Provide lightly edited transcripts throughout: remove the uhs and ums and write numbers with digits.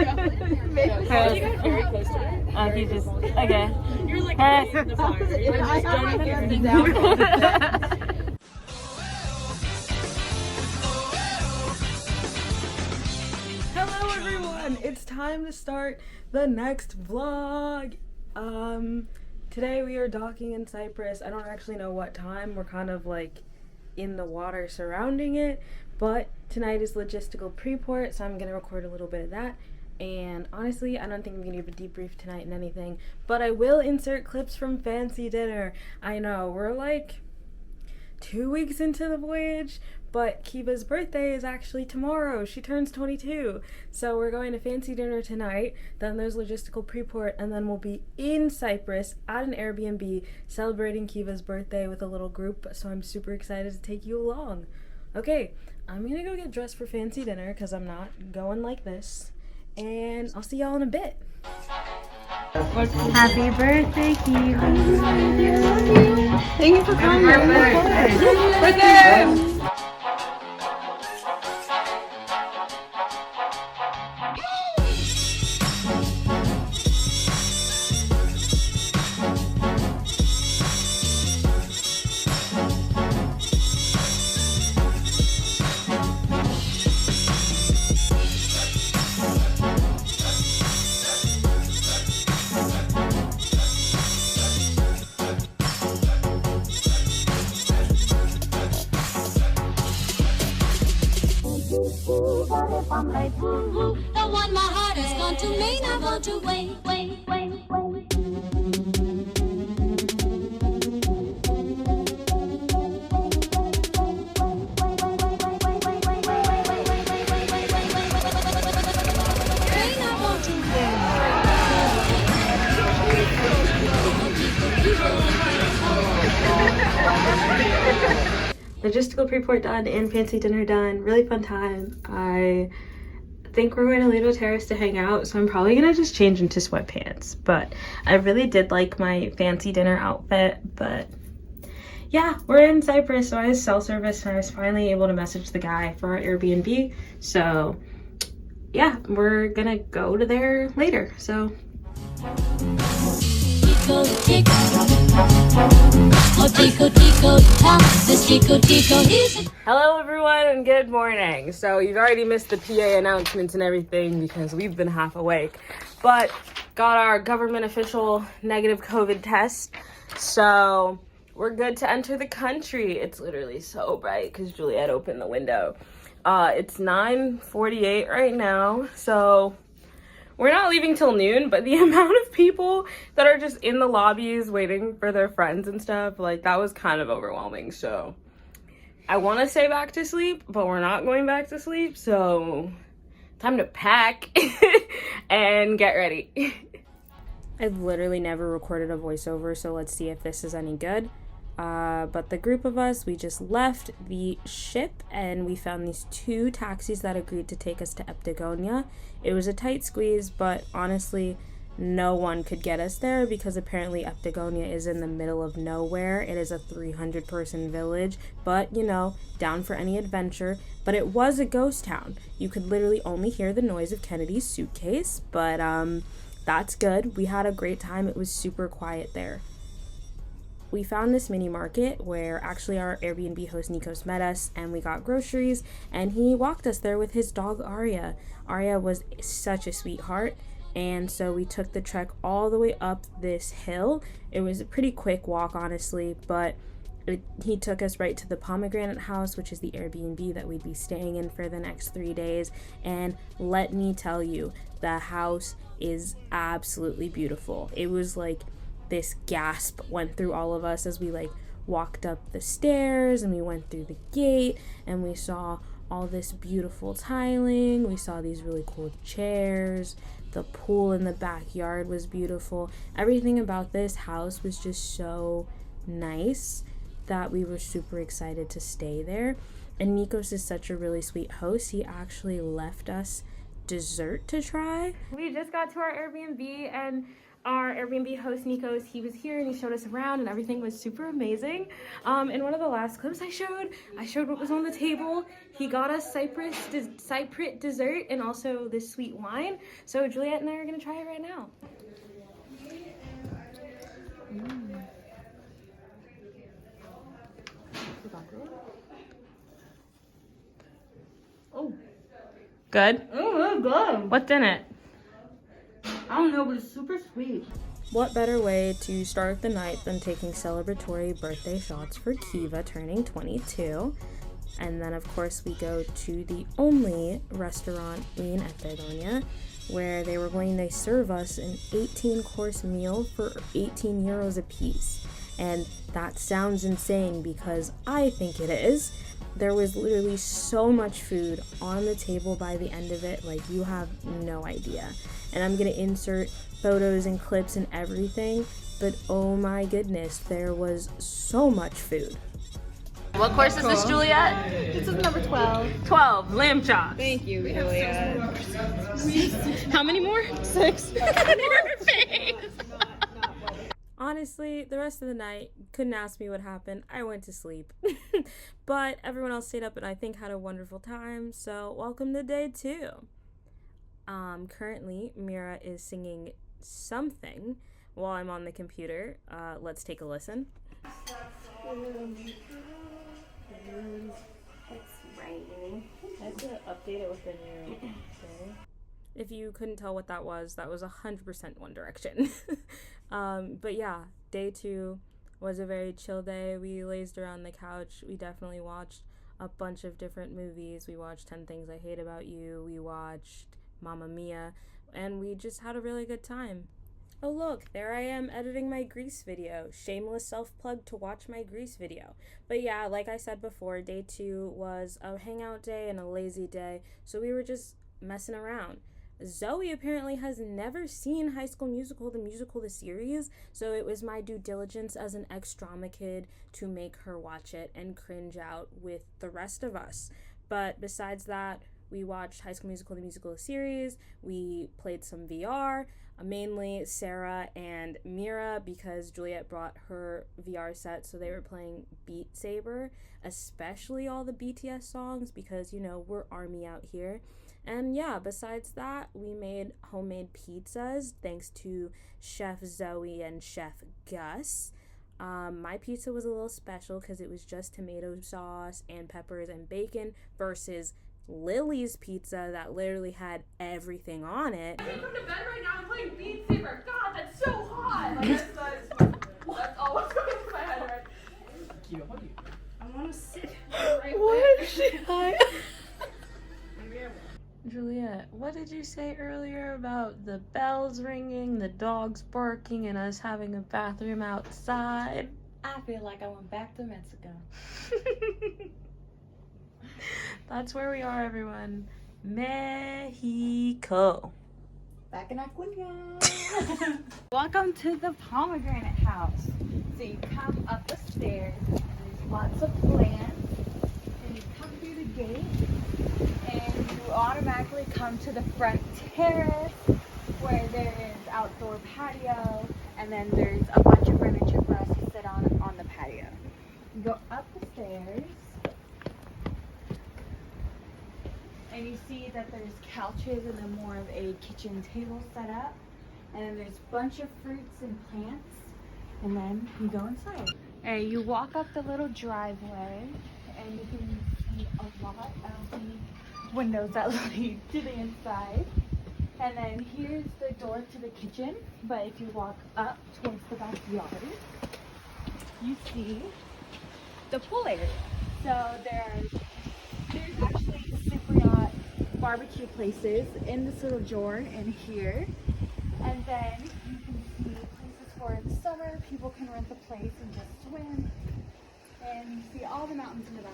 You got very close to it. He just, okay. You're like in the fire. You just don't even down. Hello everyone! It's time to start the next vlog. Today we are docking in Cyprus. I don't actually know what time. We're kind of like in the water surrounding it, but tonight is logistical pre-port, so I'm gonna record a little bit of that. And honestly, I don't think I'm gonna give a debrief tonight and anything, but I will insert clips from fancy dinner. I know, we're like 2 weeks into the voyage, but Kiva's birthday is actually tomorrow. She turns 22. So we're going to fancy dinner tonight, then there's logistical pre-port, and then we'll be in Cyprus at an Airbnb celebrating Kiva's birthday with a little group, so I'm super excited to take you along. Okay, I'm gonna go get dressed for fancy dinner because I'm not going like this, and I'll see y'all in a bit. Happy birthday, Kiva. Thank you for coming. Birthday! The one my heart has gone to mean I want to wait. Logistical pre-port done and fancy dinner done. Really fun time. I think we're going to Lido Terrace to hang out, so I'm probably gonna just change into sweatpants. But I really did like my fancy dinner outfit. But yeah, we're in Cyprus, so I was cell service and I was finally able to message the guy for our Airbnb. So yeah, we're gonna go to there later. So hello everyone and good morning. So you've already missed the PA announcements and everything because we've been half awake, but got our government official negative COVID test, so we're good to enter the country. It's literally so bright because Jewliet opened the window. It's 9:48 right now, so we're not leaving till noon, but the amount of people that are just in the lobbies waiting for their friends and stuff, like, that was kind of overwhelming. So I want to say back to sleep, but we're not going back to sleep. So time to pack and get ready. I've literally never recorded a voiceover, so let's see if this is any good. But the group of us, we just left the ship and we found these 2 taxis that agreed to take us to Eptagonia. It was a tight squeeze, but honestly, no one could get us there because apparently Eptagonia is in the middle of nowhere. It is a 300-person village, but you know, down for any adventure. But it was a ghost town. You could literally only hear the noise of Kennedy's suitcase, but that's good. We had a great time. It was super quiet there. We found this mini market where actually our Airbnb host Nikos met us, and we got groceries, and he walked us there with his dog Aria. Aria was such a sweetheart, and so we took the trek all the way up this hill. It was a pretty quick walk, honestly, but he took us right to the Pomegranate house, which is the Airbnb that we'd be staying in for the next 3 days. And let me tell you, the house is absolutely beautiful. It was like this gasp went through all of us as we like walked up the stairs and we went through the gate and we saw all this beautiful tiling. We saw these really cool chairs. The pool in the backyard was beautiful. Everything about this house was just so nice that we were super excited to stay there. And Nikos is such a really sweet host. He actually left us dessert to try. We just got to our Airbnb and our Airbnb host Nikos, he was here and he showed us around and everything was super amazing. In one of the last clips I showed what was on the table. He got us Cyprus dessert and also this sweet wine. So Jewliet and I are gonna try it right now. Oh. Good? Oh, really good. What's in it? I don't know, but it's super sweet. What better way to start the night than taking celebratory birthday shots for Kiva turning 22? And then, of course, we go to the only restaurant in Eptagonia where they were going to serve us an 18-course meal for 18 euros a piece. And that sounds insane because I think it is. There was literally so much food on the table by the end of it, like you have no idea. And I'm gonna insert photos and clips and everything, but oh my goodness, there was so much food. What course is this, Juliet? This is number 12. 12, lamb chops. Thank you, Juliet. How many more? 6. Perfect. Honestly, the rest of the night, couldn't ask me what happened. I went to sleep. But everyone else stayed up and I think had a wonderful time. So welcome to day 2. Currently, Mira is singing something while I'm on the computer. Let's take a listen. It's raining. I have to update it with the new thing. If you couldn't tell what that was 100% One Direction. But yeah, day 2 was a very chill day. We lazed around the couch. We definitely watched a bunch of different movies. We watched 10 Things I Hate About You. We watched Mamma Mia. And we just had a really good time. Oh look, there I am editing my Grease video. Shameless self-plug to watch my Grease video. But yeah, like I said before, day 2 was a hangout day and a lazy day. So we were just messing around. Zoe apparently has never seen High School Musical, the series, so it was my due diligence as an ex-drama kid to make her watch it and cringe out with the rest of us. But besides that, we watched High School Musical, the series, we played some VR, mainly Sarah and Mira because Juliet brought her VR set, so they were playing Beat Saber, especially all the BTS songs because, you know, we're ARMY out here. And yeah, besides that, we made homemade pizzas thanks to Chef Zoe and Chef Gus. My pizza was a little special because it was just tomato sauce and peppers and bacon versus Lily's pizza that literally had everything on it. I'm going to bed right now. I'm playing Beat Saber. God, that's so hot. Like, that's all what's going through my head right. I want to sit right What is she high? Juliet, what did you say earlier about the bells ringing, the dogs barking, and us having a bathroom outside? I feel like I went back to Mexico. That's where we are, everyone. Mexico. Back in Eptagonia. Welcome to the Pomegranate house. So you come up the stairs, there's lots of plants, and you come through the gate, and you automatically come to the front terrace where there is outdoor patio, and then there's a bunch of furniture for us to sit on the patio. You go up the stairs, and you see that there's couches and then more of a kitchen table set up. And then there's a bunch of fruits and plants. And then you go inside. And you walk up the little driveway and you can see a lot of the windows that lead to the inside. And then here's the door to the kitchen. But if you walk up towards the backyard, you see the pool area. So there's actually Cypriot barbecue places in this little drawer in here. And then you can see places for in the summer, people can rent the place and just swim. And you see all the mountains in the back.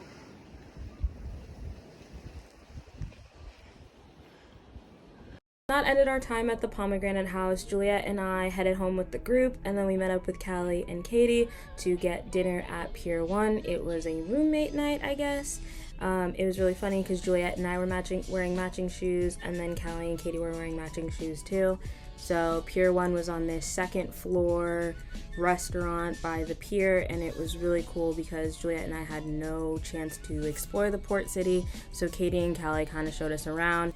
That ended our time at the Pomegranate house. Juliet and I headed home with the group, and then we met up with Callie and Katie to get dinner at Pier One. It was a roommate night, I guess. It was really funny because Jewliet and I were wearing matching shoes, and then Callie and Katie were wearing matching shoes too. So Pier One was on this second floor restaurant by the pier, and it was really cool because Jewliet and I had no chance to explore the port city, so Katie and Callie kind of showed us around.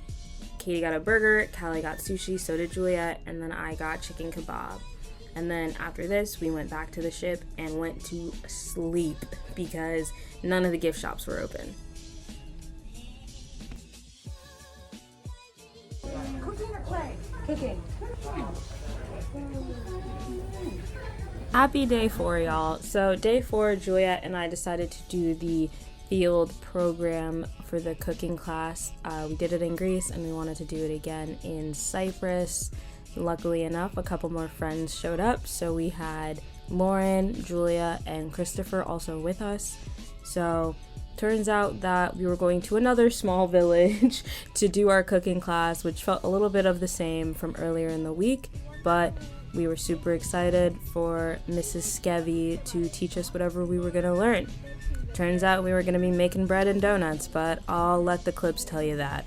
Katie got a burger, Callie got sushi, so did Jewliet, and then I got chicken kebab. And then after this, we went back to the ship and went to sleep because none of the gift shops were open. Cooking or play? Cooking. Happy day 4, y'all. So day 4, Jewliet and I decided to do the field program for the cooking class. We did it in Greece and we wanted to do it again in Cyprus. Luckily enough, a couple more friends showed up, so we had Lauren, Julia, and Christopher also with us. So turns out that we were going to another small village to do our cooking class, which felt a little bit of the same from earlier in the week, but we were super excited for Mrs. Skevy to teach us whatever we were going to learn. Turns out we were going to be making bread and donuts, but I'll let the clips tell you that.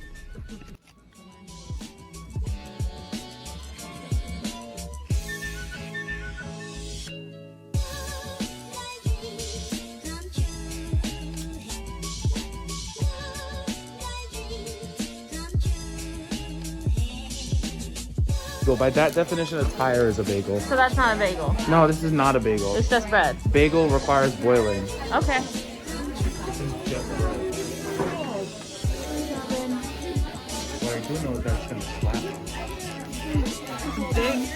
Well, by that definition, a tire is a bagel. So that's not a bagel. No, this is not a bagel. It's just bread. Bagel requires boiling. Okay. This is just bread. What I do know is that's gonna slap. Big.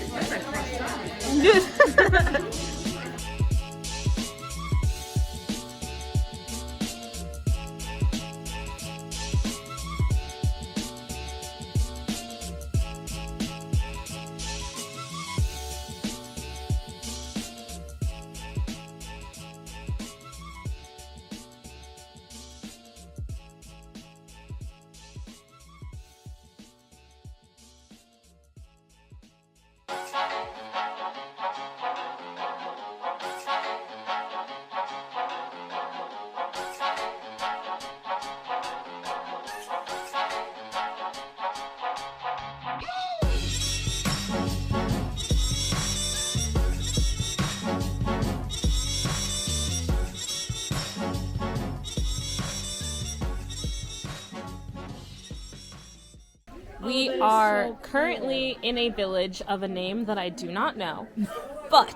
We are currently in a village of a name that I do not know, but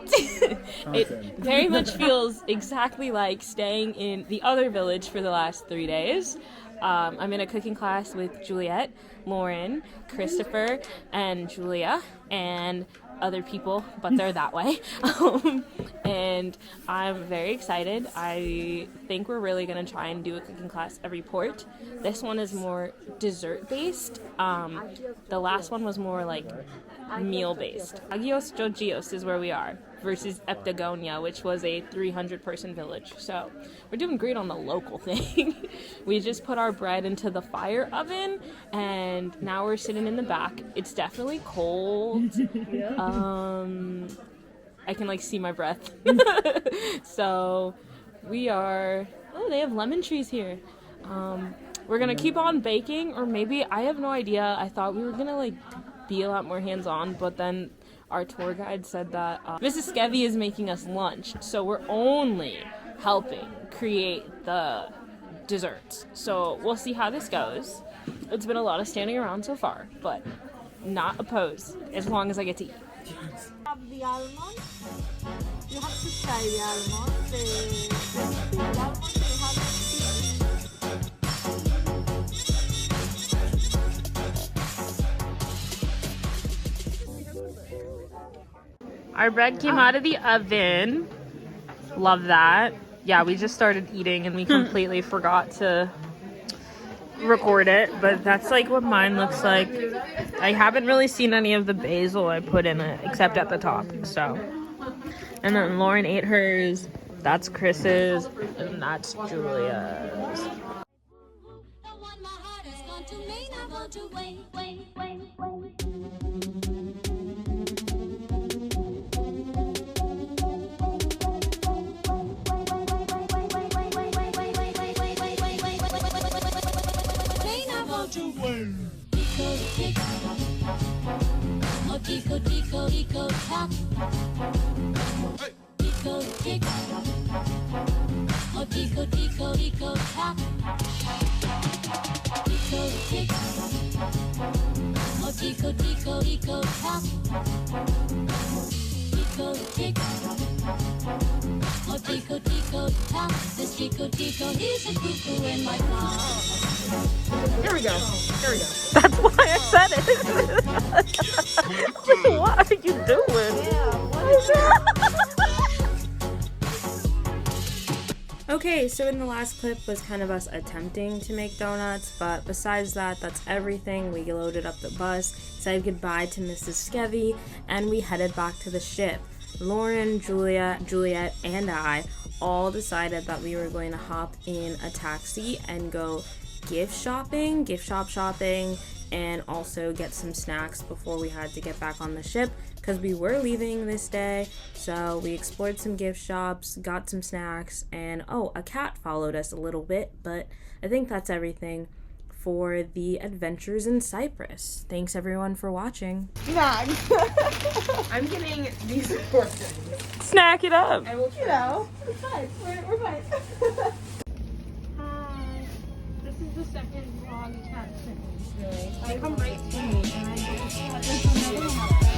it very much feels exactly like staying in the other village for the last 3 days. I'm in a cooking class with Juliet, Lauren, Christopher, and Julia, and other people, but they're that way. And I'm very excited. I think we're really gonna try and do a cooking class every port. This one is more dessert based. The last one was more like meal based. Agios Georgios is where we are versus Eptagonia, which was a 300-person village. So we're doing great on the local thing. We just put our bread into the fire oven and now we're sitting in the back. It's definitely cold. I can like see my breath. So we are, oh, they have lemon trees here. We're gonna keep on baking, or maybe, I have no idea. I thought we were gonna like be a lot more hands-on, but then our tour guide said that Mrs. Skevy is making us lunch, so we're only helping create the desserts. So we'll see how this goes. It's been a lot of standing around so far, but not opposed as long as I get to eat. Have the almonds. You have to try the almonds. The almonds they have. Our bread came out of the oven. Love that. Yeah, we just started eating and we completely forgot to record it, but that's like what mine looks like. I haven't really seen any of the basil I put in it except at the top. So, and then Lauren ate hers. That's Chris's, and that's Julia's. The one my heart has gone to me, I want to wait. tico, tico, tico, tock. Tico, tick. Oh, tico, tico, tico, tock. Tico, tick. Oh, tico, tico, tico, tock. Tico, tick. Oh, tico, tico, tock. This tico, tico, he's a cuckoo in my car. Here we go. Here we go. That's why I said it. What are you doing? Okay, so in the last clip was kind of us attempting to make donuts, but besides that, that's everything. We loaded up the bus, said goodbye to Mrs. Skevy, and we headed back to the ship. Lauren, Jewliet, and I all decided that we were going to hop in a taxi and go gift shop shopping, and also get some snacks before we had to get back on the ship, because we were leaving this day. So we explored some gift shops, got some snacks, and oh, a cat followed us a little bit, but I think that's everything for the adventures in Cyprus. Thanks everyone for watching. I'm getting these portions. Snack it up. I will try. We're fine. We're fine. Hi. This is the second vlog cat sent me. They come right to me, and I just There's another one.